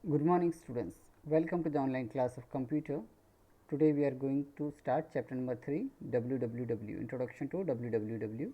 Good morning students, welcome to the online class of computer. Today we are going to start chapter number 3 www, introduction to www,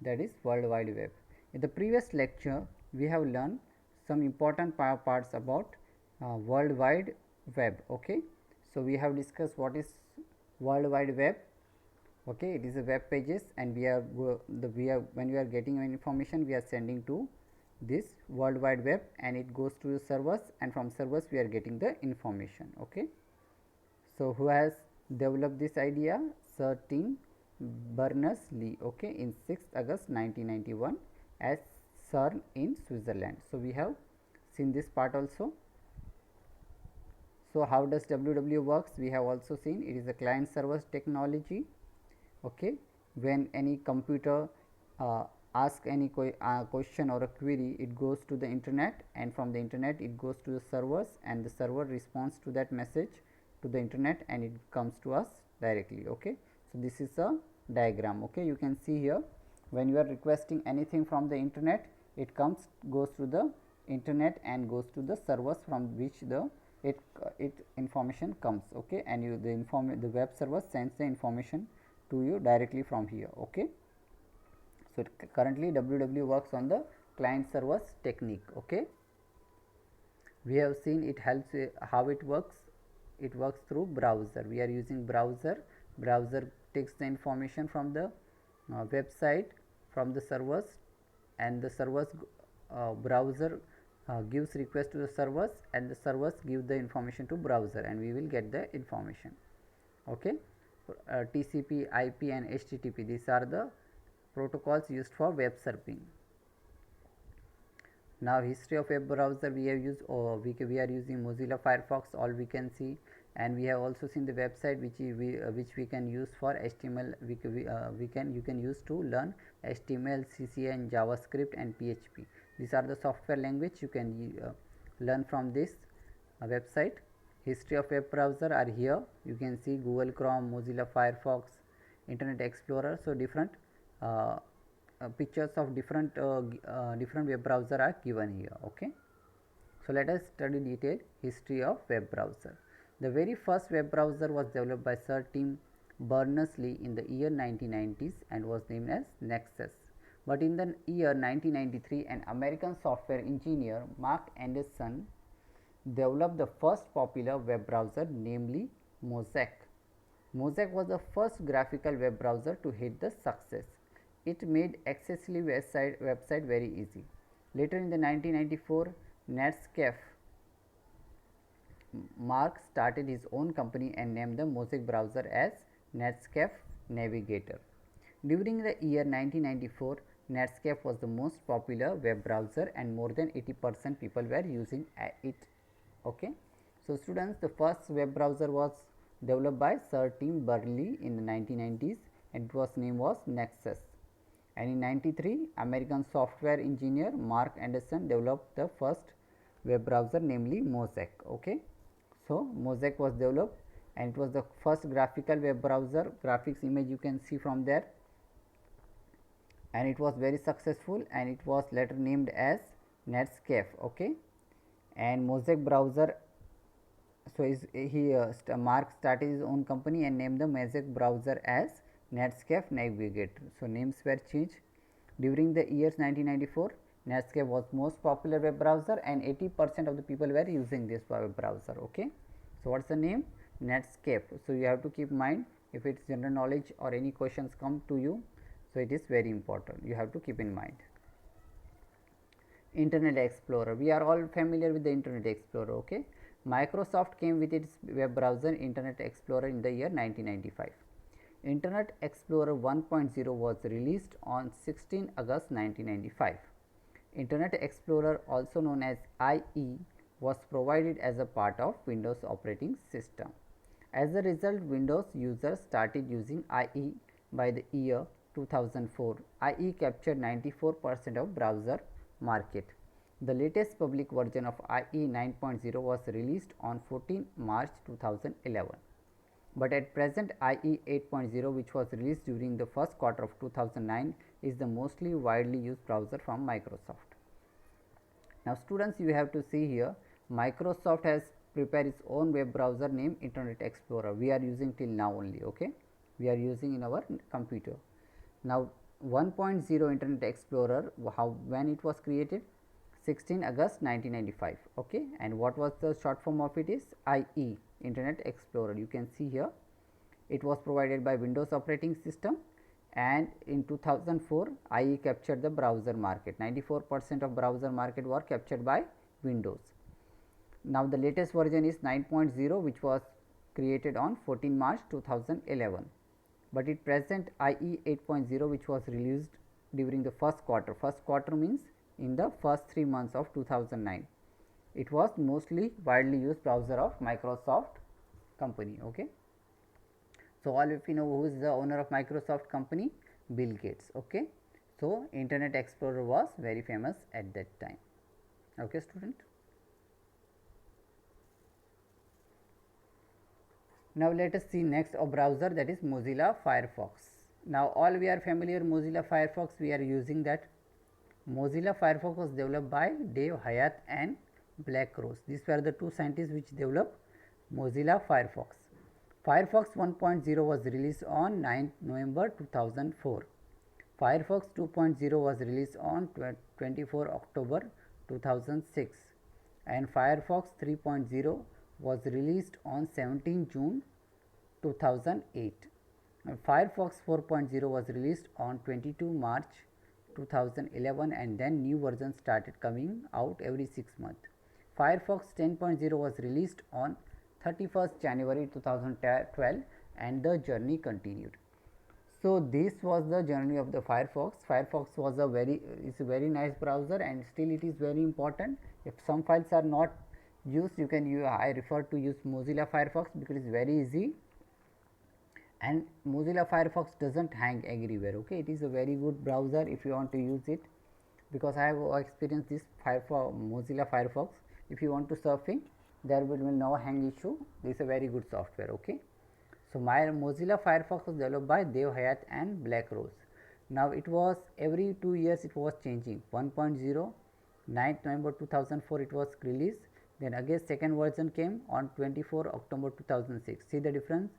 that is World Wide Web. In the previous lecture we have learned some important parts about World Wide Web. Okay, so we have discussed what is World Wide Web. Okay, it is a web pages and when we are getting an information we are sending to this World Wide Web and it goes to the servers, and from servers we are getting the information. Okay, so who has developed this idea? Sir Tim Berners-Lee, okay, in 6th August 1991 at CERN in Switzerland. So we have seen this part also. So how does WW works? We have also seen it is a client server technology. Okay, when any computer uh, ask any question or a query, it goes to the internet, and from the internet it goes to the servers, and the server responds to that message to the internet and it comes to us directly. Okay, so this is a diagram. Okay, you can see here when you are requesting anything from the internet, it goes to the internet and goes to the servers from which the it information comes. Okay, and the web server sends the information to you directly from here. Okay, so currently WW works on the client servers technique. Okay, we have seen it helps how it works. It works through browser. We are using browser takes the information from the website from the servers, and the servers browser gives request to the servers, and the servers give the information to browser and we will get the information. Okay, TCP, IP and HTTP, these are the protocols used for web surfing. Now history of web browser, we have used we are using Mozilla Firefox, all we can see, and we have also seen the website which we can use for HTML. You can use to learn HTML, CCN, JavaScript and PHP. These are the software language you can learn from this website. History of web browser are here. You can see Google Chrome, Mozilla Firefox, Internet Explorer. So different uh, pictures of different web browser are given here. Okay, so let us study detailed history of web browser. The very first web browser was developed by Sir Tim Berners-Lee in the year 1990s and was named as Nexus. But in the year 1993, an American software engineer, Mark Anderson, developed the first popular web browser, namely Mosaic. Mosaic was the first graphical web browser to hit the success. It made accessible website very easy. Later in the 1994, Netscape, Mark started his own company and named the Mosaic browser as Netscape Navigator. During the year 1994, Netscape was the most popular web browser and more than 80% people were using it. Okay, so students, the first web browser was developed by Sir Tim Berners-Lee in the 1990s and its name was Nexus. And in 93, American software engineer Mark Anderson developed the first web browser, namely Mosaic. Okay, so Mosaic was developed and it was the first graphical web browser. Graphics image you can see from there, and it was very successful and it was later named as Netscape. Okay, and Mosaic browser, so Mark started his own company and named the Mosaic browser as Netscape Navigator. So names were changed. During the years 1994, Netscape was most popular web browser and 80% of the people were using this web browser. Okay, so what's the name? Netscape. So you have to keep in mind, if it's general knowledge or any questions come to you, so it is very important, you have to keep in mind. Internet Explorer, we are all familiar with the Internet Explorer. Okay, Microsoft came with its web browser Internet Explorer in the year 1995. Internet Explorer 1.0 was released on 16 August 1995. Internet Explorer, also known as IE, was provided as a part of Windows operating system. As a result, Windows users started using IE by the year 2004. IE captured 94% of browser market. The latest public version of IE 9.0 was released on 14 March 2011. But at present, IE 8.0, which was released during the first quarter of 2009, is the mostly widely used browser from Microsoft. Now students, you have to see here Microsoft has prepared its own web browser named Internet Explorer. We are using till now only. Okay, we are using in our computer. Now 1.0 Internet Explorer, how when it was created? 16 August 1995. Okay, and what was the short form of it is IE, Internet Explorer. You can see here it was provided by Windows operating system, and in 2004 IE captured the browser market. 94% of browser market were captured by Windows. Now the latest version is 9.0, which was created on 14 March 2011, but it present IE 8.0, which was released during the first quarter. First quarter means in the first 3 months of 2009. It was mostly widely used browser of Microsoft company. Okay. So, all of you know who is the owner of Microsoft company? Bill Gates. Okay. So, Internet Explorer was very famous at that time. Okay, student. Now, let us see next a browser, that is Mozilla Firefox. Now, all we are familiar Mozilla Firefox, we are using that. Mozilla Firefox was developed by Dave Hyatt and Black Rose. These were the two scientists which developed Mozilla Firefox. Firefox 1.0 was released on 9th November 2004. Firefox 2.0 was released on 24 October 2006, and Firefox 3.0 was released on 17 June 2008. And Firefox 4.0 was released on 22 March 2011, and then new versions started coming out every 6 months. Firefox 10.0 was released on 31st January 2012, and the journey continued. So, this was the journey of the Firefox. Firefox was a very nice browser, and still it is very important. If some files are not used, you can I refer to use Mozilla Firefox because it is very easy, and Mozilla Firefox doesn't hang everywhere. Okay, it is a very good browser if you want to use it, because I have experienced this Mozilla Firefox. If you want to surfing, there will be no hang issue. This is a very good software. Okay. So, my Mozilla Firefox was developed by Dave Hyatt and Black Rose. Now, it was every 2 years it was changing. 1.0, 9th November 2004 it was released, then again second version came on 24 October 2006. See the difference,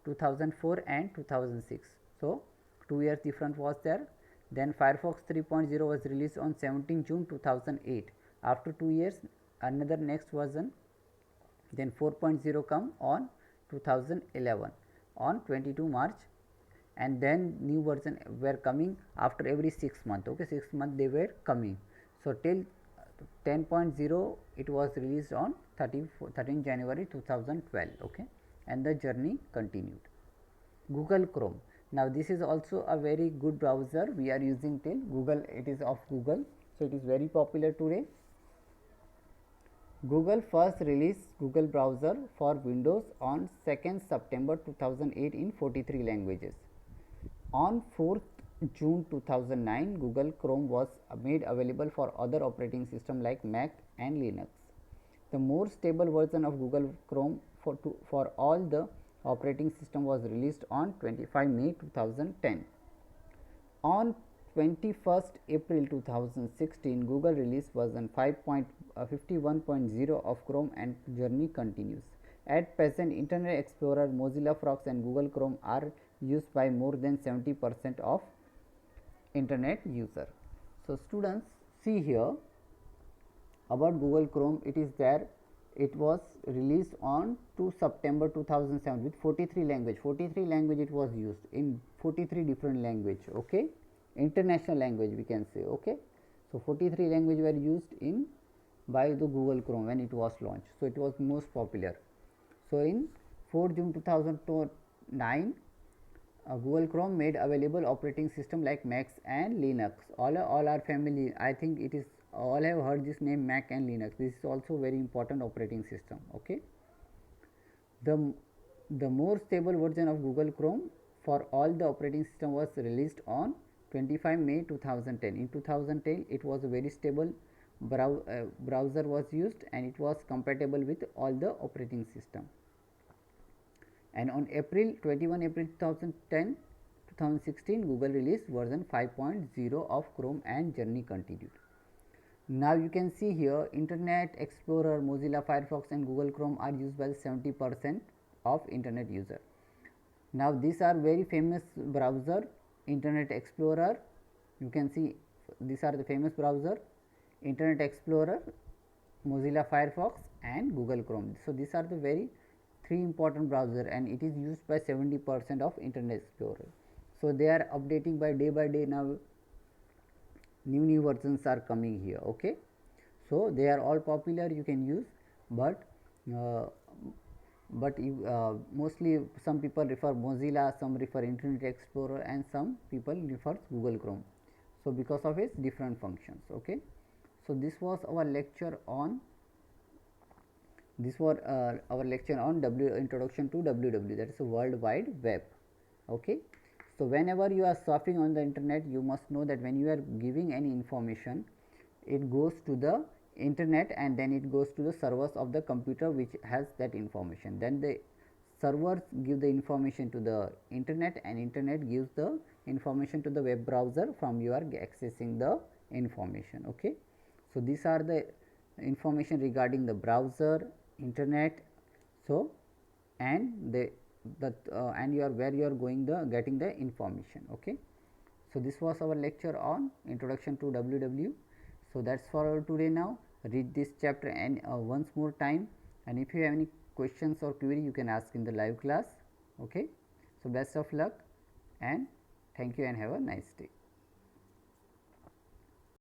2004 and 2006. So, 2 years difference was there. Then Firefox 3.0 was released on 17 June 2008. After 2 years another next version, then 4.0 come on 2011 on 22 March, and then new version were coming after every 6 months. Okay, 6 months they were coming. So, till 10.0 it was released on 13 January 2012. Okay, and the journey continued. Google Chrome. Now, this is also a very good browser we are using till Google. It is of Google, so it is very popular today. Google first released Google browser for Windows on 2nd September 2008 in 43 languages. On 4th June 2009, Google Chrome was made available for other operating systems like Mac and Linux. The more stable version of Google Chrome for all the operating system was released on 25 May 2010. On 21st April 2016, Google released version 5.51.0 of Chrome, and journey continues. At present, Internet Explorer, Mozilla Firefox and Google Chrome are used by more than 70% of internet user. So, students, see here about Google Chrome, it is there. It was released on 2 September 2007 with 43 language. 43 language it was used in 43 different language. Okay, international language we can say. Okay, so 43 language were used in by the Google Chrome when it was launched. So, it was most popular. So, in 4 June 2009, Google Chrome made available operating system like Mac and Linux. All are familiar. I think it is all have heard this name Mac and Linux. This is also very important operating system. Okay. The more stable version of Google Chrome for all the operating system was released on 25 May 2010. In 2010, it was a very stable browser was used, and it was compatible with all the operating system. And on 21 April 2016, Google released version 5.0 of Chrome, and journey continued. Now you can see here Internet Explorer, Mozilla Firefox and Google Chrome are used by 70% of internet user. Now these are very famous browser. Internet Explorer, you can see these are the famous browser, Internet Explorer, Mozilla Firefox and Google Chrome. So these are the very three important browser and it is used by 70% of Internet Explorer. So they are updating by day now, new versions are coming here. Okay, so they are all popular, you can use, but uh, mostly some people refer Mozilla, some refer Internet Explorer and some people refer Google Chrome. So because of its different functions. Okay, so this was our lecture on introduction to WWW, that is a World Wide Web. Okay. So whenever you are surfing on the internet, you must know that when you are giving any information, it goes to the internet and then it goes to the servers of the computer which has that information. Then the servers give the information to the internet and internet gives the information to the web browser from you are accessing the information. Okay. So these are the information regarding the browser, internet. So and and you are where you are going the getting the information. Okay. So this was our lecture on introduction to WW. So that's for today. Now read this chapter and once more time, and if you have any questions or query you can ask in the live class. Okay. So best of luck and thank you and have a nice day.